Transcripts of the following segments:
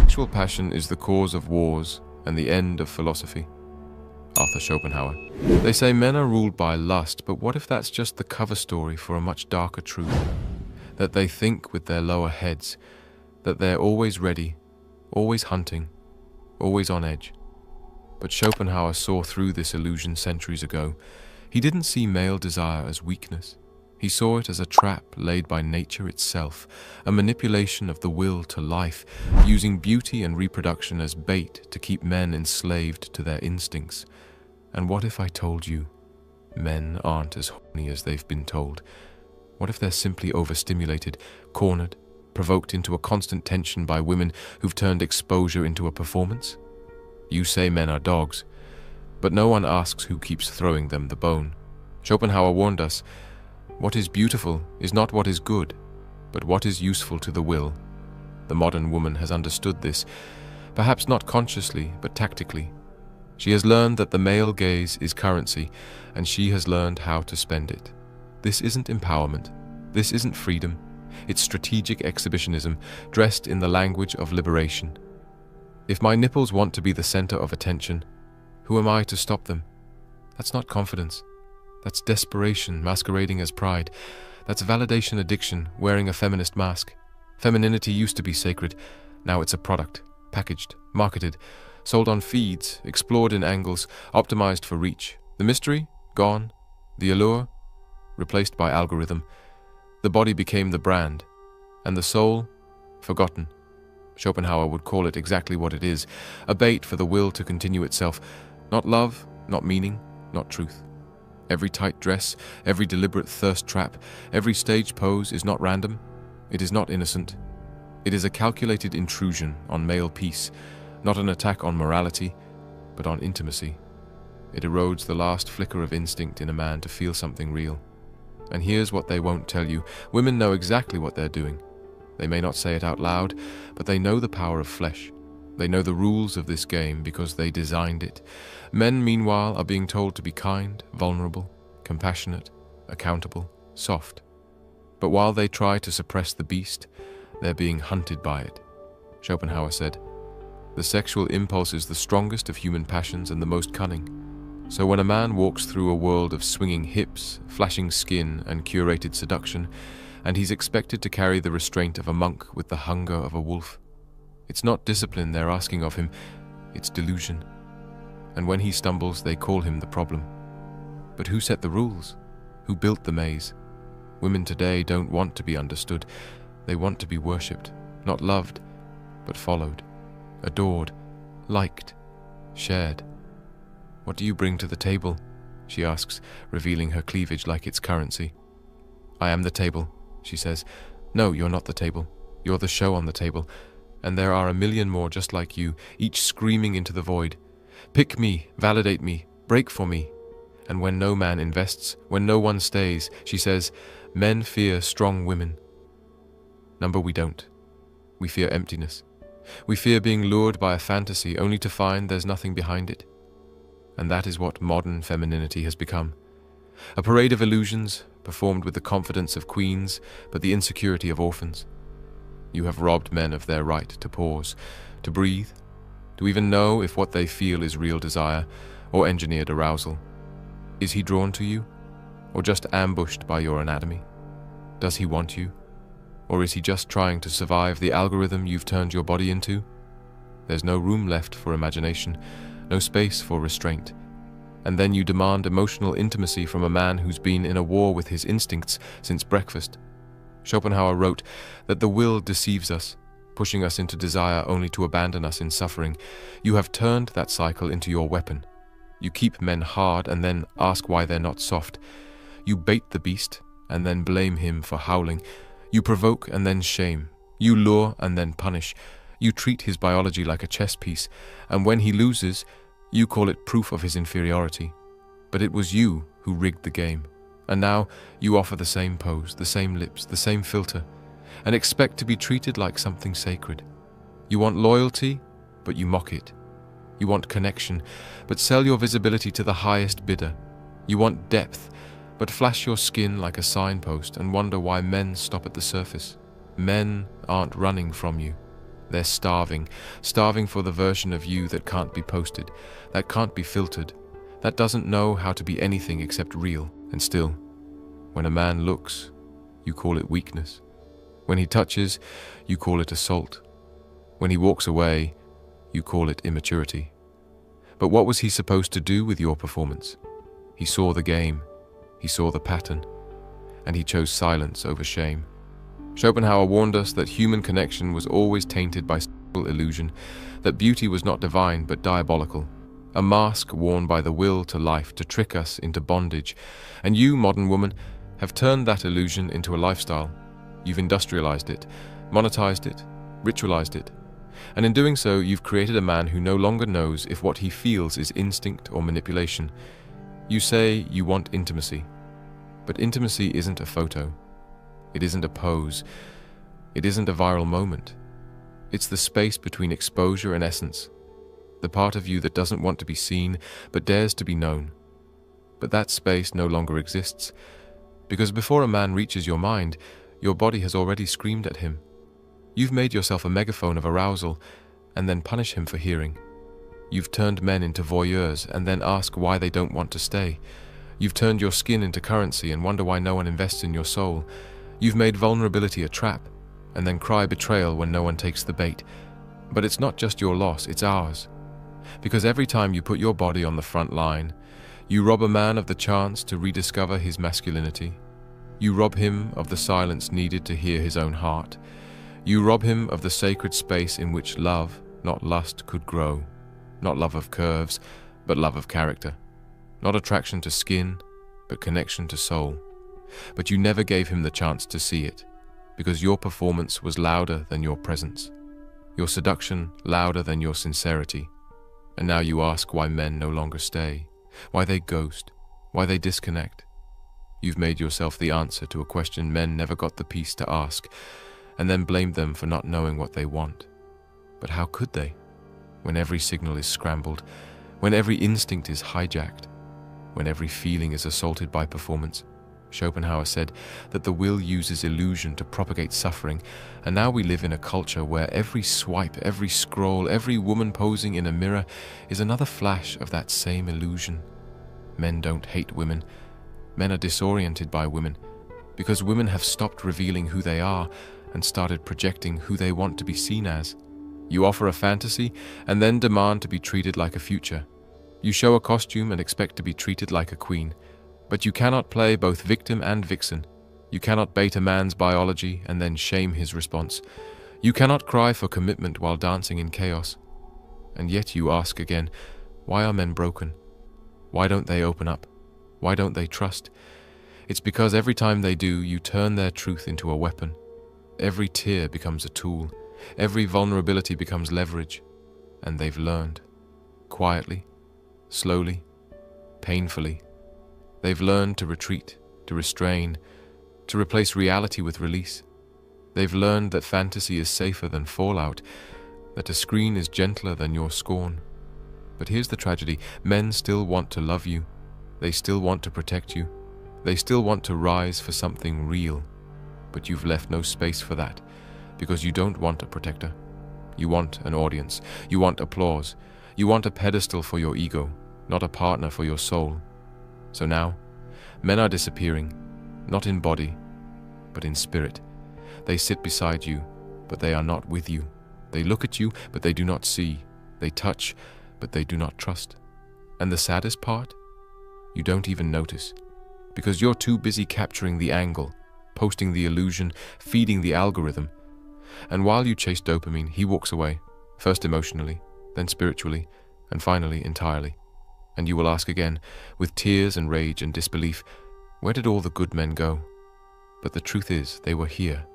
Sexual passion is the cause of wars and the end of philosophy. Arthur Schopenhauer. They say men are ruled by lust, but what if that's just the cover story for a much darker truth? That they think with their lower heads, that they're always ready, always hunting, always on edge. But Schopenhauer saw through this illusion centuries ago. He didn't see male desire as weakness. He saw it as a trap laid by nature itself, a manipulation of the will to life, using beauty and reproduction as bait to keep men enslaved to their instincts. And what if I told you men aren't as horny as they've been told? What if they're simply overstimulated, cornered, provoked into a constant tension by women who've turned exposure into a performance? You say men are dogs, but no one asks who keeps throwing them the bone. Schopenhauer warned us, what is beautiful is not what is good, but what is useful to the will. The modern woman has understood this, perhaps not consciously, but tactically. She has learned that the male gaze is currency, and she has learned how to spend it. This isn't empowerment. This isn't freedom. It's strategic exhibitionism, dressed in the language of liberation. If my nipples want to be the center of attention, who am I to stop them? That's not confidence. That's desperation masquerading as pride. That's validation addiction wearing a feminist mask. Femininity used to be sacred. Now it's a product, packaged, marketed, sold on feeds, explored in angles, optimized for reach. The mystery? Gone. The allure? Replaced by algorithm. The body became the brand. And the soul? Forgotten. Schopenhauer would call it exactly what it is, a bait for the will to continue itself. Not love, not meaning, not truth. Every tight dress, every deliberate thirst trap, every stage pose is not random. It is not innocent. It is a calculated intrusion on male peace, not an attack on morality, but on intimacy. It erodes the last flicker of instinct in a man to feel something real. And here's what they won't tell you. Women know exactly what they're doing. They may not say it out loud, but they know the power of flesh. They know the rules of this game because they designed it. Men, meanwhile, are being told to be kind, vulnerable, compassionate, accountable, soft. But while they try to suppress the beast, they're being hunted by it. Schopenhauer said, "The sexual impulse is the strongest of human passions and the most cunning. So when a man walks through a world of swinging hips, flashing skin, and curated seduction, and he's expected to carry the restraint of a monk with the hunger of a wolf, it's not discipline they're asking of him, it's delusion. And when he stumbles, they call him the problem. But who set the rules? Who built the maze? Women today don't want to be understood. They want to be worshipped, not loved, but followed, adored, liked, shared. What do you bring to the table?" she asks, revealing her cleavage like its currency. "I am the table," she says. "No, you're not the table. You're the show on the table. And there are a million more just like you, each screaming into the void. Pick me, validate me, break for me." And when no man invests, when no one stays, she says, "Men fear strong women." Number we don't. We fear emptiness. We fear being lured by a fantasy only to find there's nothing behind it. And that is what modern femininity has become. A parade of illusions, performed with the confidence of queens, but the insecurity of orphans. You have robbed men of their right to pause, to breathe, to even know if what they feel is real desire or engineered arousal. Is he drawn to you, or just ambushed by your anatomy? Does he want you, or is he just trying to survive the algorithm you've turned your body into? There's no room left for imagination, no space for restraint. And then you demand emotional intimacy from a man who's been in a war with his instincts since breakfast. Schopenhauer wrote that the will deceives us, pushing us into desire only to abandon us in suffering. You have turned that cycle into your weapon. You keep men hard and then ask why they're not soft. You bait the beast and then blame him for howling. You provoke and then shame. You lure and then punish. You treat his biology like a chess piece, and when he loses, you call it proof of his inferiority. But it was you who rigged the game. And now you offer the same pose, the same lips, the same filter, and expect to be treated like something sacred. You want loyalty, but you mock it. You want connection, but sell your visibility to the highest bidder. You want depth, but flash your skin like a signpost and wonder why men stop at the surface. Men aren't running from you. They're starving for the version of you that can't be posted, that can't be filtered, that doesn't know how to be anything except real. And still, when a man looks, you call it weakness. When he touches, you call it assault. When he walks away, you call it immaturity. But what was he supposed to do with your performance? He saw the game, he saw the pattern, and he chose silence over shame. Schopenhauer warned us that human connection was always tainted by sexual illusion, that beauty was not divine but diabolical, a mask worn by the will to life to trick us into bondage. And you, modern woman, have turned that illusion into a lifestyle. You've industrialized it, monetized it, ritualized it. And in doing so, you've created a man who no longer knows if what he feels is instinct or manipulation. You say you want intimacy, but intimacy isn't a photo. It isn't a pose. It isn't a viral moment. It's the space between exposure and essence, the part of you that doesn't want to be seen but dares to be known. But that space no longer exists, because before a man reaches your mind, your body has already screamed at him. You've made yourself a megaphone of arousal and then punish him for hearing. You've turned men into voyeurs and then ask why they don't want to stay. You've turned your skin into currency and wonder why no one invests in your soul. You've made vulnerability a trap and then cry betrayal when no one takes the bait. But it's not just your loss, it's ours. Because every time you put your body on the front line, you rob a man of the chance to rediscover his masculinity. You rob him of the silence needed to hear his own heart. You rob him of the sacred space in which love, not lust, could grow. Not love of curves, but love of character. Not attraction to skin, but connection to soul. But you never gave him the chance to see it, because your performance was louder than your presence. Your seduction louder than your sincerity. And now you ask why men no longer stay, why they ghost, why they disconnect. You've made yourself the answer to a question men never got the peace to ask, and then blamed them for not knowing what they want. But how could they, when every signal is scrambled, when every instinct is hijacked, when every feeling is assaulted by performance? Schopenhauer said that the will uses illusion to propagate suffering, and now we live in a culture where every swipe, every scroll, every woman posing in a mirror is another flash of that same illusion. Men don't hate women. Men are disoriented by women, because women have stopped revealing who they are and started projecting who they want to be seen as. You offer a fantasy and then demand to be treated like a future. You show a costume and expect to be treated like a queen. But you cannot play both victim and vixen. You cannot bait a man's biology and then shame his response. You cannot cry for commitment while dancing in chaos. And yet you ask again, why are men broken? Why don't they open up? Why don't they trust? It's because every time they do, you turn their truth into a weapon. Every tear becomes a tool. Every vulnerability becomes leverage. And they've learned. Quietly, slowly, painfully. They've learned to retreat, to restrain, to replace reality with release. They've learned that fantasy is safer than fallout, that a screen is gentler than your scorn. But here's the tragedy. Men still want to love you. They still want to protect you. They still want to rise for something real. But you've left no space for that, because you don't want a protector. You want an audience. You want applause. You want a pedestal for your ego, not a partner for your soul. So now, men are disappearing, not in body, but in spirit. They sit beside you, but they are not with you. They look at you, but they do not see. They touch, but they do not trust. And the saddest part? You don't even notice, because you're too busy capturing the angle, posting the illusion, feeding the algorithm. And while you chase dopamine, he walks away, first emotionally, then spiritually, and finally entirely. And you will ask again, with tears and rage and disbelief, where did all the good men go? But the truth is, they were here.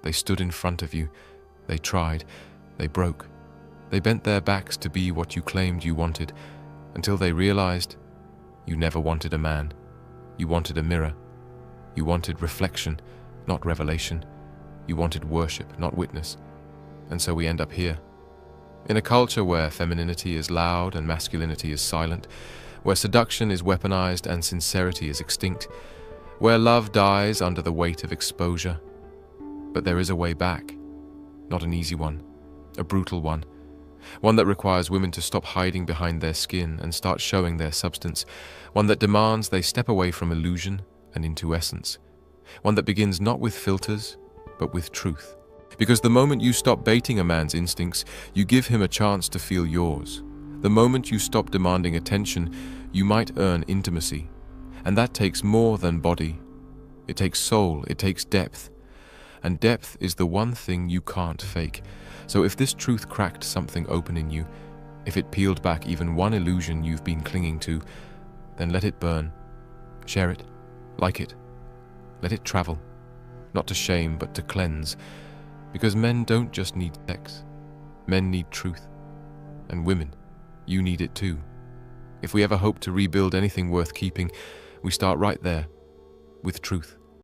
They stood in front of you. They tried. They broke. They bent their backs to be what you claimed you wanted, until they realized you never wanted a man. You wanted a mirror. You wanted reflection, not revelation. You wanted worship, not witness. And so we end up here. In a culture where femininity is loud and masculinity is silent, where seduction is weaponized and sincerity is extinct, where love dies under the weight of exposure. But there is a way back, not an easy one. a brutal one. One that requires women to stop hiding behind their skin and start showing their substance. One that demands they step away from illusion and into essence. One that begins not with filters, but with truth. Because the moment you stop baiting a man's instincts, you give him a chance to feel yours. The moment you stop demanding attention, you might earn intimacy. And that takes more than body. It takes soul, it takes depth. And depth is the one thing you can't fake. So if this truth cracked something open in you, if it peeled back even one illusion you've been clinging to, then let it burn. Share it. Like it. Let it travel. Not to shame, but to cleanse. Because men don't just need sex. Men need truth. And women, you need it too. If we ever hope to rebuild anything worth keeping, we start right there, with truth.